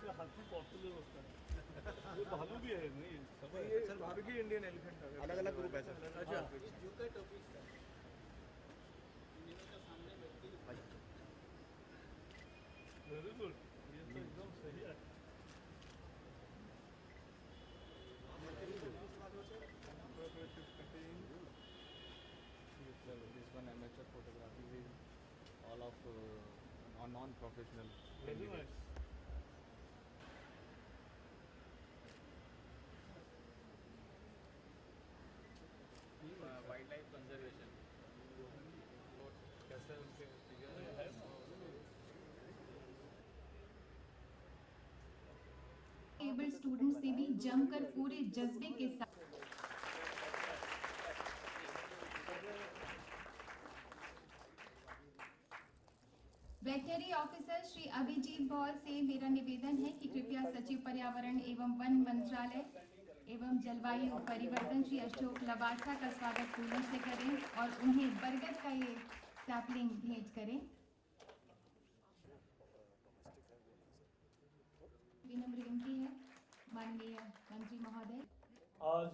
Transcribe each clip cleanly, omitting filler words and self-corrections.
से हाथी पॉपुलर होता है। ये भालू भी है नहीं सब है। सर भालू की इंडियन एलिफेंट अलग अलग ग्रुप है सर। अच्छा वेरी गुड, ये तो एकदम सही है। This one amateur photography is all of non-professional. Very nice. Wild life conservation कैसे उनके एबल स्टूडेंट्स ने भी जमकर पूरे जज्बे के साथ वेटनरी ऑफिसर श्री अभिजीत भौर से मेरा निवेदन है कि कृपया सचिव पर्यावरण एवं वन मंत्रालय एवं जलवायु परिवर्तन श्री अशोक लवासा का स्वागत फूलों से करें और उन्हें बरगद का ये सैपलिंग भेंट करें। विनम्र विनती है माननीय मंत्री महोदय। आज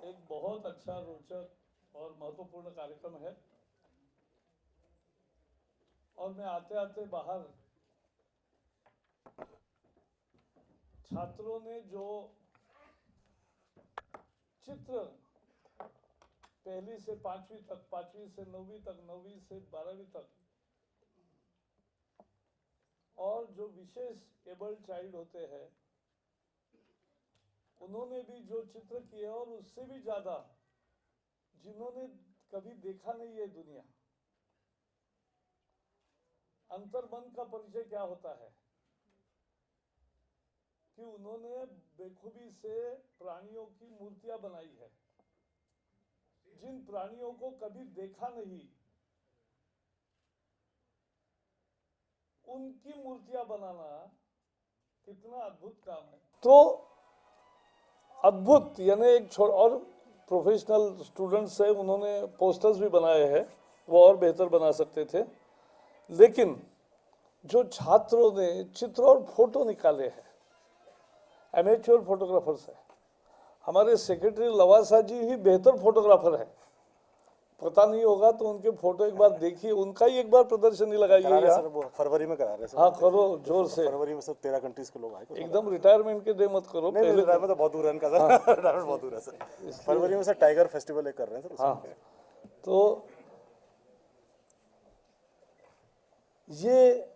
एक बहुत अच्छा, रोचक और महत्वपूर्ण कार्यक्रम है और मैं आते आते बाहर छात्रों ने जो चित्र पहली से पांचवी तक, पांचवी से नौवीं तक, नौवीं से 12वीं तक और जो विशेष एबल्ड चाइल्ड होते हैं उन्होंने भी जो चित्र किए और उससे भी ज्यादा जिन्होंने कभी देखा नहीं है दुनिया, अंतर्मन का परिचय क्या होता है, कि उन्होंने बेखूबी से प्राणियों की मूर्तियां बनाई है जिन प्राणियों को कभी देखा नहीं, उनकी मूर्तियां बनाना कितना अद्भुत काम है। तो अद्भुत यानी एक और प्रोफेशनल स्टूडेंट्स है, उन्होंने पोस्टर्स भी बनाए हैं, वो और बेहतर बना सकते थे, लेकिन जो छात्रों ने चित्र और फोटो निकाले हैं, एमेच्योर फोटोग्राफर्स है। हमारे सेक्रेटरी लवासा जी ही बेहतर फोटोग्राफर है, पता नहीं होगा तो उनके फोटो एक बार देखिए, उनका ही एक बार प्रदर्शनी लगाइए सर। वो फरवरी में करा रहे सर। हाँ करो जोर से। फरवरी में सब 13 कंट्रीज के लोग आए। एकदम रिटायरमेंट के डे मत करो, पहले रिटायरमेंट तो बहुत दूर है इनका सर। रिटायरमेंट बहुत दूर है सर। फरवरी में सर टाइगर फेस्टिवल एक कर रहे हैं सर। हाँ तो ये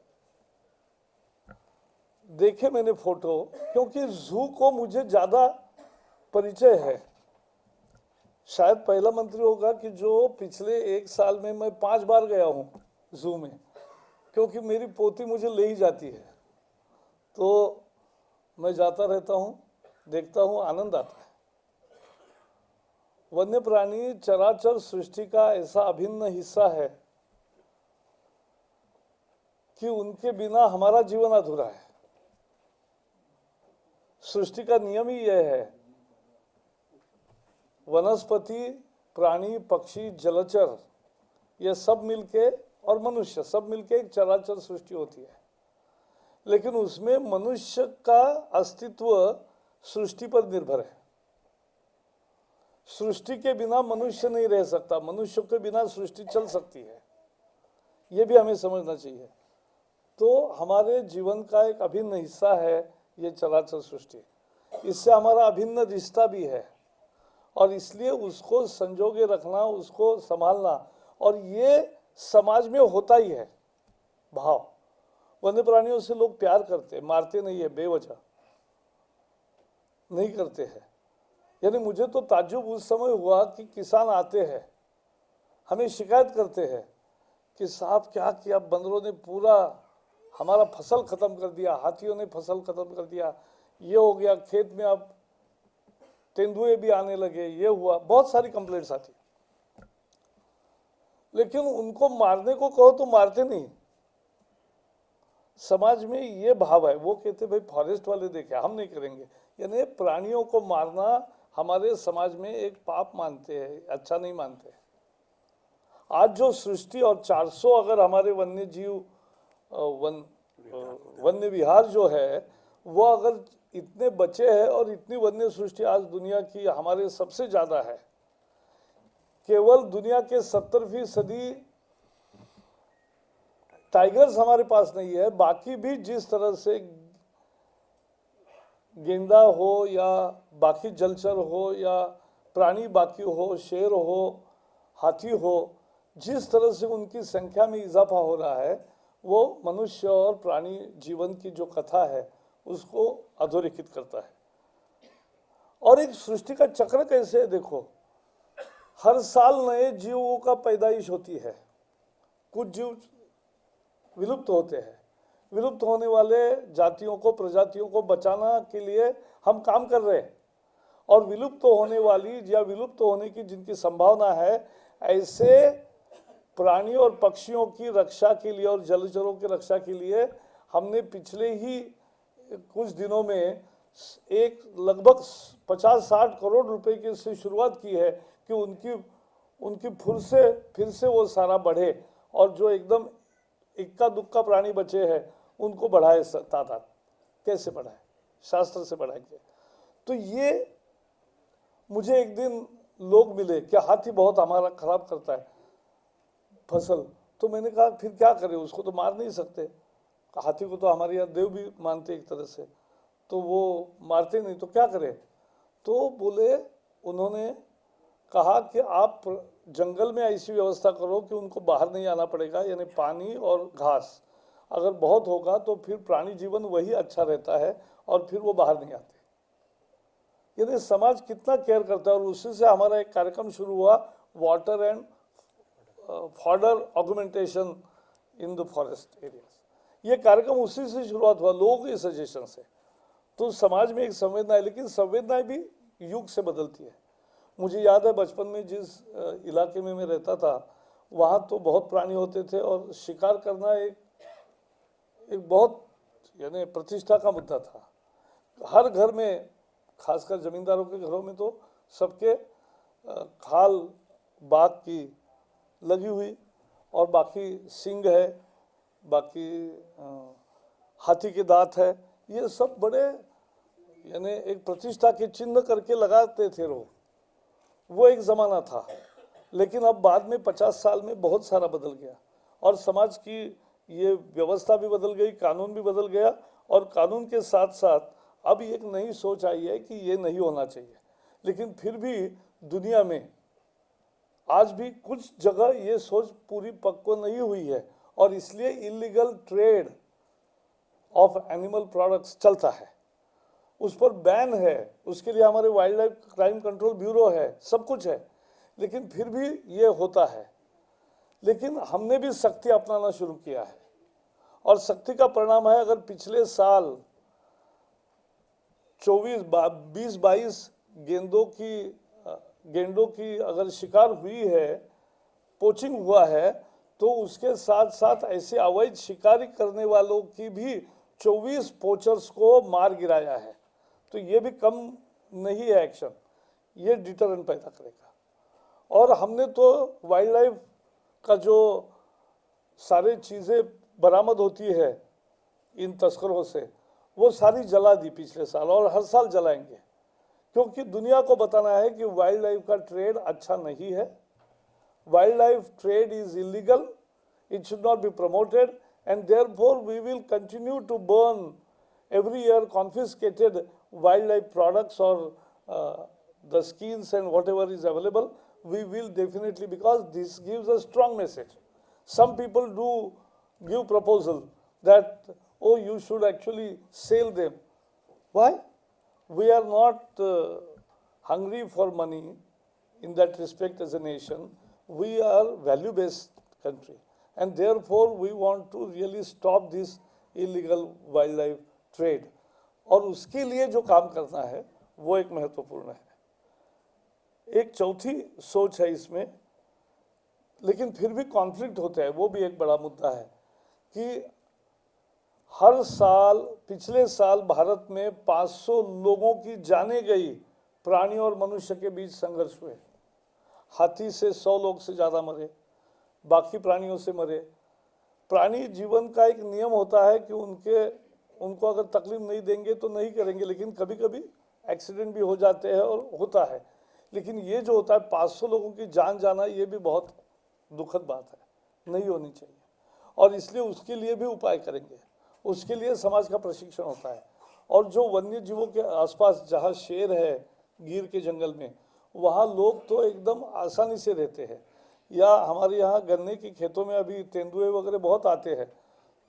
देखे मैंने फोटो, क्योंकि जू को मुझे ज्यादा परिचय है, शायद पहला मंत्री होगा कि जो पिछले 1 साल में मैं 5 बार गया हूं जू में, क्योंकि मेरी पोती मुझे ले ही जाती है, तो मैं जाता रहता हूं, देखता हूं, आनंद आता है। वन्य प्राणी चराचर सृष्टि का ऐसा अभिन्न हिस्सा है कि उनके बिना हमारा जीवन अधूरा है। सृष्टि का नियम ही यह है, वनस्पति, प्राणी, पक्षी, जलचर, ये सब मिलके और मनुष्य सब मिलके एक चराचर सृष्टि होती है, लेकिन उसमें मनुष्य का अस्तित्व सृष्टि पर निर्भर है। सृष्टि के बिना मनुष्य नहीं रह सकता, मनुष्य के बिना सृष्टि चल सकती है, ये भी हमें समझना चाहिए। तो हमारे जीवन का एक अभिन्न हिस्सा है ये चराचर सृष्टि, इससे हमारा अभिन्न रिश्ता भी है और इसलिए उसको संजोगे रखना, उसको संभालना, और ये समाज में होता ही है भाव। वन्य प्राणियों से लोग प्यार करते हैं, मारते नहीं है, बेवजह नहीं करते हैं। यानी मुझे तो ताज्जुब उस समय हुआ कि किसान आते हैं, हमें शिकायत करते हैं कि साहब क्या किया, बंदरों ने पूरा हमारा फसल खत्म कर दिया, हाथियों ने फसल खत्म कर दिया, ये हो गया, खेत में अब तेंदुए भी आने लगे, ये हुआ, बहुत सारी कंप्लेंट्स आती। लेकिन उनको मारने को कहो तो मारते नहीं। समाज में ये भाव है, वो कहते भाई फॉरेस्ट वाले देखे, हम नहीं करेंगे। यानी प्राणियों को मारना हमारे समाज में एक पाप मानते हैं, अच्छा नहीं मानते। आज जो सृष्टि और 400 अगर हमारे वन्य जीव वन वन्य विहार जो है वो अगर इतने बचे हैं और इतनी वन्य सृष्टि आज दुनिया की हमारे सबसे ज़्यादा है, केवल दुनिया के 70% टाइगर्स हमारे पास नहीं है, बाकी भी जिस तरह से गेंडा हो या बाकी जलचर हो या प्राणी बाकी हो, शेर हो, हाथी हो, जिस तरह से उनकी संख्या में इजाफा हो रहा है वो मनुष्य और प्राणी जीवन की जो कथा है उसको अधोरेखित करता है। और एक सृष्टि का चक्र कैसे है देखो, हर साल नए जीवों का पैदाइश होती है, कुछ जीव विलुप्त होते हैं, विलुप्त होने वाले जातियों को, प्रजातियों को बचाना के लिए हम काम कर रहे हैं, और विलुप्त होने वाली या विलुप्त होने की जिनकी संभावना है ऐसे प्राणी और पक्षियों की रक्षा के लिए और जलचरों की रक्षा के लिए हमने पिछले ही कुछ दिनों में एक लगभग 50-60 करोड़ रुपए की से शुरुआत की है कि उनकी फिर से वो सारा बढ़े और जो एकदम इक्का दुक्का प्राणी बचे हैं उनको बढ़ाए तादाद। कैसे बढ़ाए? शास्त्र से बढ़ाएंगे। तो ये मुझे एक दिन लोग मिले कि हाथी बहुत हमारा खराब करता है फसल, तो मैंने कहा फिर क्या करें, उसको तो मार नहीं सकते, हाथी को तो हमारे यहाँ देव भी मानते एक तरह से, तो वो मारते नहीं, तो क्या करें? तो बोले, उन्होंने कहा कि आप जंगल में ऐसी व्यवस्था करो कि उनको बाहर नहीं आना पड़ेगा, यानी पानी और घास अगर बहुत होगा तो फिर प्राणी जीवन वही अच्छा रहता है और फिर वो बाहर नहीं आते। यानी समाज कितना केयर करता है। और उसी से हमारा एक कार्यक्रम शुरू हुआ, water and fodder augmentation in the forest areas. ये कार्यक्रम उसी से शुरुआत हुआ, लोगों के सजेशन से। तो समाज में एक संवेदना है, लेकिन संवेदनाएं भी युग से बदलती है। मुझे याद है बचपन में जिस इलाके में मैं रहता था वहाँ तो बहुत प्राणी होते थे और शिकार करना एक बहुत यानी प्रतिष्ठा का मुद्दा था। हर घर में, खासकर जमींदारों के घरों में तो सबके खाल बाघ की लगी हुई, और बाकी सींग है, बाकी हाथी के दांत है, ये सब बड़े यानी एक प्रतिष्ठा के चिन्ह करके लगाते थे लोग। वो एक ज़माना था, लेकिन अब बाद में 50 साल में बहुत सारा बदल गया और समाज की ये व्यवस्था भी बदल गई, कानून भी बदल गया, और कानून के साथ साथ अब एक नई सोच आई है कि ये नहीं होना चाहिए। लेकिन फिर भी दुनिया में आज भी कुछ जगह ये सोच पूरी पक्को नहीं हुई है और इसलिए illegal trade off animal products चलता है, उस पर बैन है, उसके लिए हमारे wild life crime control bureau है, सब कुछ है, लेकिन फिर भी ये होता है। लेकिन हमने भी सख्ती अपनाना शुरू किया है और सख्ती का परिणाम है, अगर पिछले साल 20-22 गेंडों की अगर शिकार हुई है, पोचिंग हुआ है, तो उसके साथ साथ ऐसे अवैध शिकारी करने वालों की भी 24 पोचर्स को मार गिराया है। तो ये भी कम नहीं है एक्शन, ये डिटरेंट पैदा करेगा। और हमने तो वाइल्ड लाइफ का जो सारी चीज़ें बरामद होती है इन तस्करों से, वो सारी जला दी पिछले साल और हर साल जलाएंगे, क्योंकि दुनिया को बताना है कि वाइल्ड लाइफ का ट्रेड अच्छा नहीं है। Wild life trade is illegal, it should not be promoted, and therefore we will continue to burn every year confiscated wildlife products or the skins and whatever is available. We will definitely, because this gives a strong message. Some people do give proposal that, oh, you should actually sell them. Why? We are not hungry for money in that respect as a nation. We are value-based country. And therefore we want to really stop this illegal wildlife trade. और उसके लिए जो काम करना है वो एक महत्वपूर्ण है। एक चौथी सोच है इसमें, लेकिन फिर भी कॉन्फ्लिक्ट होता है, वो भी एक बड़ा मुद्दा है कि हर साल, पिछले साल भारत में 500 लोगों की जाने गई प्राणी और मनुष्य के बीच संघर्ष हुए। हाथी से 100 लोग से ज़्यादा मरे, बाकी प्राणियों से मरे, प्राणी जीवन का एक नियम होता है कि उनको अगर तकलीफ नहीं देंगे तो नहीं करेंगे, लेकिन कभी कभी एक्सीडेंट भी हो जाते हैं और होता है। लेकिन ये जो होता है 500 लोगों की जान जाना, ये भी बहुत दुखद बात है, नहीं होनी चाहिए। और इसलिए उसके लिए भी उपाय करेंगे, उसके लिए समाज का प्रशिक्षण होता है। और जो वन्य जीवों के आसपास जहाँ शेर है गिर के जंगल में, वहाँ लोग तो एकदम आसानी से रहते हैं। या हमारे यहाँ गन्ने के खेतों में अभी तेंदुए वगैरह बहुत आते हैं,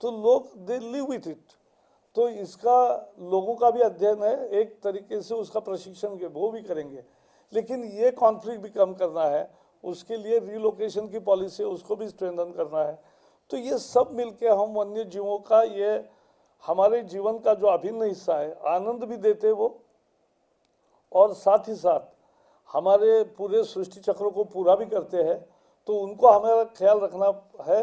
तो लोग दे लिव विथ इट। तो इसका लोगों का भी अध्ययन है, एक तरीके से उसका प्रशिक्षण के वो भी करेंगे। लेकिन ये कॉन्फ्लिक्ट भी कम करना है, उसके लिए रिलोकेशन की पॉलिसी उसको भी स्ट्रेंथन करना है। तो ये सब मिलके हम वन्य जीवों का, ये हमारे जीवन का जो अभिन्न हिस्सा है, आनंद भी देते वो, और साथ ही साथ हमारे पूरे सृष्टि चक्र को पूरा भी करते हैं। तो उनको हमारा ख्याल रखना है,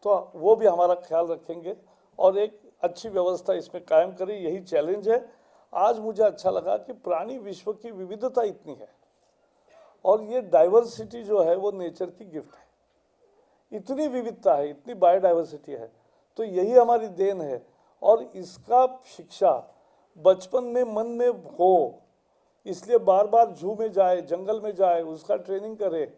तो वो भी हमारा ख्याल रखेंगे और एक अच्छी व्यवस्था इसमें कायम करें, यही चैलेंज है। आज मुझे अच्छा लगा कि प्राणी विश्व की विविधता इतनी है और ये डाइवर्सिटी जो है वो नेचर की गिफ्ट है। इतनी विविधता है, इतनी बायोडाइवर्सिटी है, तो यही हमारी देन है। और इसका शिक्षा बचपन में मन में हो, इसलिए बार बार जू में जाए, जंगल में जाए, उसका ट्रेनिंग करे,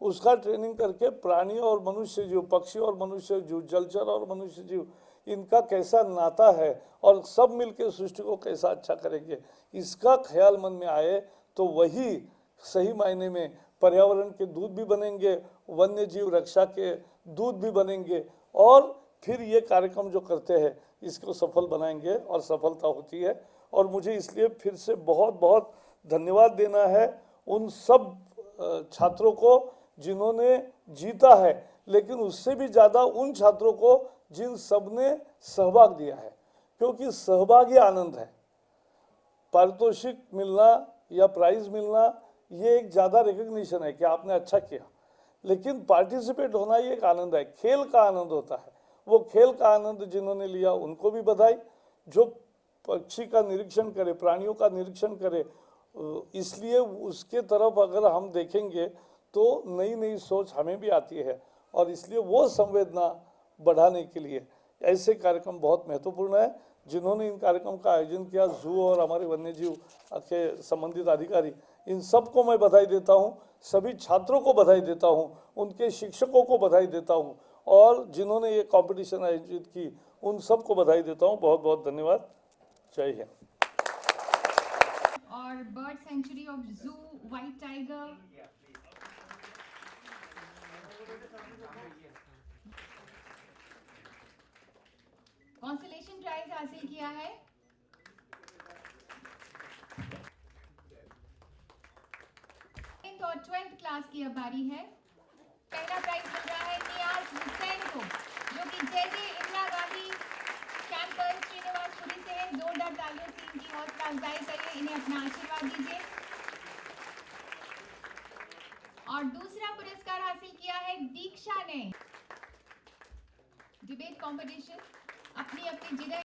उसका ट्रेनिंग करके प्राणी और मनुष्य जीव, पक्षी और मनुष्य जीव, जलचर और मनुष्य जीव, इनका कैसा नाता है और सब मिलके सृष्टि को कैसा अच्छा करेंगे, इसका ख्याल मन में आए, तो वही सही मायने में पर्यावरण के दूत भी बनेंगे, वन्य जीव रक्षा के दूत भी बनेंगे, और फिर ये कार्यक्रम जो करते हैं इसको सफल बनाएंगे और सफलता होती है। और मुझे इसलिए फिर से बहुत बहुत धन्यवाद देना है उन सब छात्रों को जिन्होंने जीता है, लेकिन उससे भी ज़्यादा उन छात्रों को जिन सब ने सहभाग दिया है, क्योंकि सहभाग ही आनंद है। पारितोषिक मिलना या प्राइज मिलना ये एक ज़्यादा रिकग्निशन है कि आपने अच्छा किया, लेकिन पार्टिसिपेट होना ये एक आनंद है, खेल का आनंद होता है। वो खेल का आनंद जिन्होंने लिया उनको भी बधाई। जो पक्षी का निरीक्षण करे, प्राणियों का निरीक्षण करे, इसलिए उसके तरफ अगर हम देखेंगे तो नई नई सोच हमें भी आती है, और इसलिए वो संवेदना बढ़ाने के लिए ऐसे कार्यक्रम बहुत महत्वपूर्ण है। जिन्होंने इन कार्यक्रम का आयोजन किया, जू और हमारे वन्यजीव के संबंधित अधिकारी, इन सबको मैं बधाई देता हूँ। सभी छात्रों को बधाई देता हूँ, उनके शिक्षकों को बधाई देता हूँ, और जिन्होंने ये कंपटीशन आयोजित की उन सबको बधाई देता हूँ। बहुत बहुत धन्यवाद। जय हिंद। और बर्ड सेंचुरी ऑफ जू व्हाइट टाइगर, कॉन्सलेशन प्राइज हासिल किया है और 12th क्लास की अब बारी है। पहला प्राइज मिल रहा है नियाज हुसैन को, जो कि JJ इंदिरा गांधी कैंपस श्रीनिवासपुरी से है। जोरदार तालियों से इनकी हौसला अफजाई करिए, इन्हें अपना आशीर्वाद दीजिए। और दूसरा पुरस्कार हासिल किया है दीक्षा ने। डिबेट कंपटीशन अपनी अपनी जगह